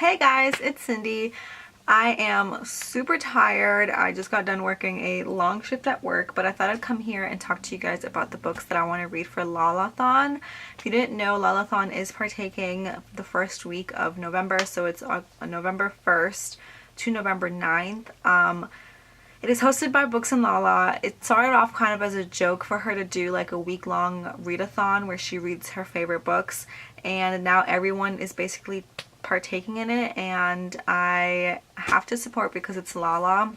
Hey guys, it's Cindy. I am super tired. I just got done working a long shift at work, but I thought I'd come here and talk to you guys about the books that I want to read for Lalathon. If you didn't know, Lalathon is partaking the first week of November, so it's November 1st to November 9th. It is hosted by Books and Lala. It started off kind of as a joke for her to do like a week-long readathon where she reads her favorite books, and now everyone is basically partaking in it, and I have to support because it's Lala.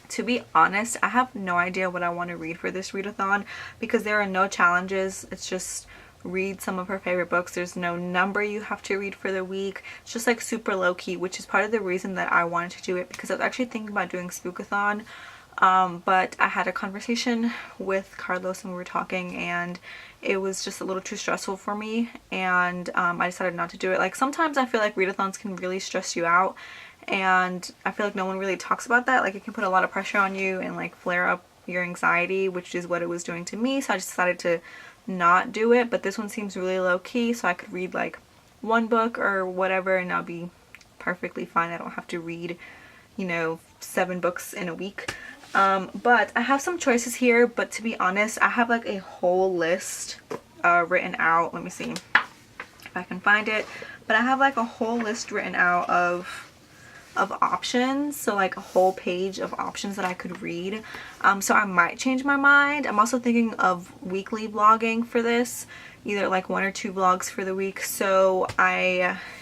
To be honest, I have no idea what I want to read for this readathon because there are no challenges. It's just read some of her favorite books. There's no number you have to read for the week. It's just like super low-key, which is part of the reason that I wanted to do it, because I was actually thinking about doing Spookathon, but I had a conversation with Carlos and we were talking, and it was just a little too stressful for me, and I decided not to do it. Like, sometimes I feel like readathons can really stress you out, and I feel like no one really talks about that. Like, it can put a lot of pressure on you and like flare up your anxiety, which is what it was doing to me, so I just decided to not do it. But this one seems really low-key, so I could read like one book or whatever and I'll be perfectly fine. I don't have to read, 7 books in a week. But I have some choices here, but to be honest, I have like a whole list written out. Let me see if I can find it. But I have like a whole list written out of options, so like a whole page of options that I could read. So I might change my mind. I'm also thinking of weekly vlogging for this, either like 1 or 2 vlogs for the week. So if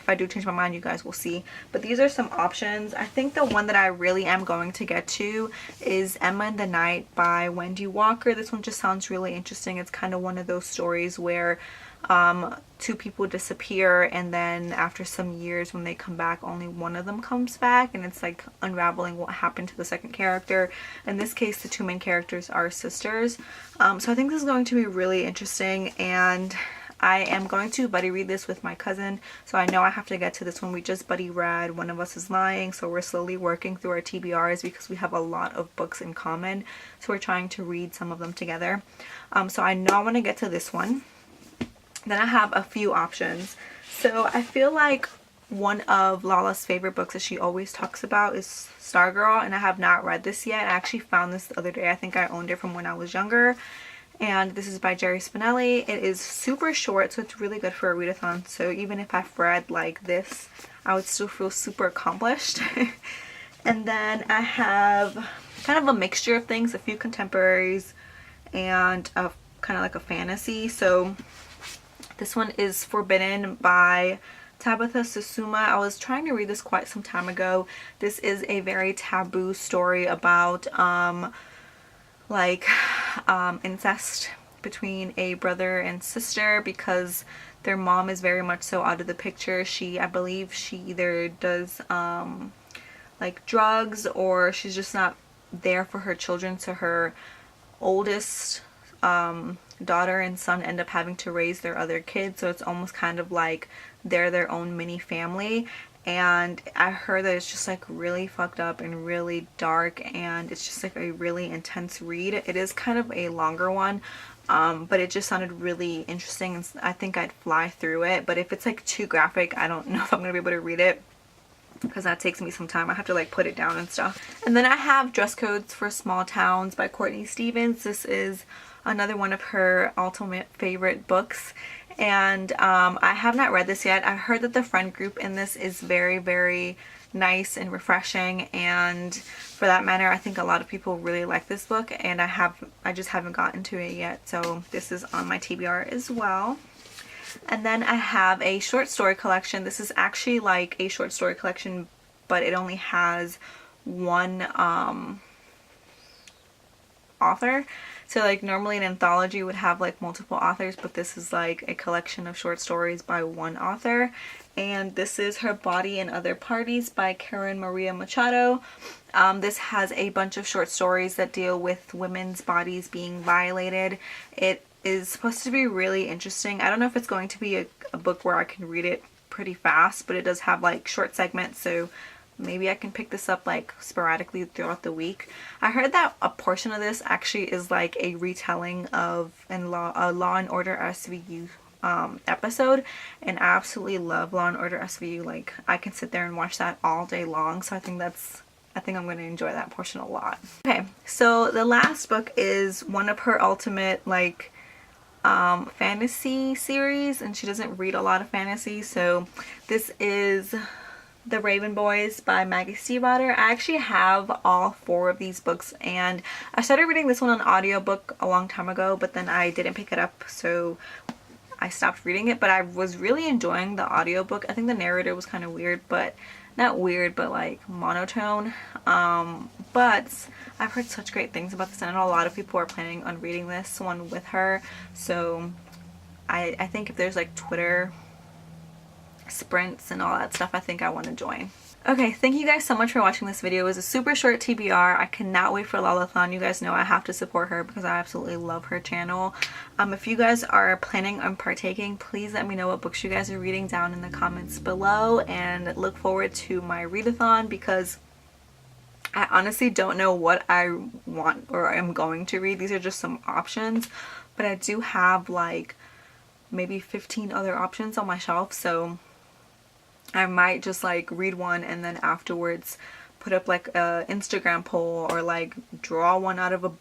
I do change my mind, you guys will see. But these are some options. I think the one that I really am going to get to is Emma and the Night by Wendy Walker. This one just sounds really interesting. It's kind of one of those stories where 2 people disappear, and then after some years when they come back, only one of them comes back, and it's like unraveling what happened to the second character. In this case, the 2 main characters are sisters. So I think this is going to be really interesting, and I am going to buddy read this with my cousin, so I know I have to get to this one. We just buddy read One of Us is Lying, so we're slowly working through our TBRs because we have a lot of books in common, so we're trying to read some of them together. So I know I want to get to this one. Then I have a few options. So I feel like one of Lala's favorite books that she always talks about is Stargirl, and I have not read this yet. I actually found this the other day. I think I owned it from when I was younger, and this is by Jerry Spinelli. It is super short, so it's really good for a readathon. So even if I've read like this, I would still feel super accomplished. And then I have kind of a mixture of things, a few contemporaries and a kind of like a fantasy. So this one is Forbidden by Tabitha Susuma. I was trying to read this quite some time ago. This is a very taboo story about incest between a brother and sister, because their mom is very much so out of the picture. I believe she either does like drugs, or she's just not there for her children, so her oldest daughter and son end up having to raise their other kids, so it's almost kind of like they're their own mini family. And I heard that it's just like really fucked up and really dark, and it's just like a really intense read. It is kind of a longer one, but it just sounded really interesting, and I think I'd fly through it. But if it's like too graphic, I don't know if I'm gonna be able to read it, because that takes me some time. I have to like put it down and stuff. And then I have Dress Codes for Small Towns by Courtney Stevens. This is another one of her ultimate favorite books, and I have not read this yet. I heard that the friend group in this is very, very nice and refreshing, and for that matter, I think a lot of people really like this book, and I just haven't gotten to it yet, so this is on my TBR as well. And then I have a short story collection. This is actually like a short story collection, but it only has one author. So like normally an anthology would have like multiple authors, but this is like a collection of short stories by one author. And this is Her Body and Other Parties by Karen Maria Machado. This has a bunch of short stories that deal with women's bodies being violated. It is supposed to be really interesting. I don't know if it's going to be a book where I can read it pretty fast, but it does have like short segments, so maybe I can pick this up like sporadically throughout the week. I heard that a portion of this actually is like a retelling of a Law and Order SVU episode, and I absolutely love Law and Order SVU. Like, I can sit there and watch that all day long, so I think I'm going to enjoy that portion a lot. Okay, so the last book is one of her ultimate like fantasy series, and she doesn't read a lot of fantasy, so this is The Raven Boys by Maggie Stiefvater. I actually have all 4 of these books, and I started reading this one on audiobook a long time ago, but then I didn't pick it up, so I stopped reading it. But I was really enjoying the audiobook. I think the narrator was kind of weird, but not weird, but like monotone. But I've heard such great things about this, and I know a lot of people are planning on reading this one with her, so I think if there's like Twitter sprints and all that stuff, I think I want to join. Okay, thank you guys so much for watching this video. It was a super short TBR. I cannot wait for Lalathon. You guys know I have to support her because I absolutely love her channel. If you guys are planning on partaking, please let me know what books you guys are reading down in the comments below, and look forward to my readathon, because I honestly don't know what I want or am going to read. These are just some options, but I do have like maybe 15 other options on my shelf, so I might just like read one and then afterwards put up like a Instagram poll or like draw one out of a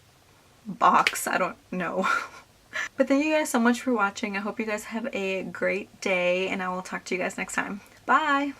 box. I don't know. But thank you guys so much for watching. I hope you guys have a great day, and I will talk to you guys next time. Bye!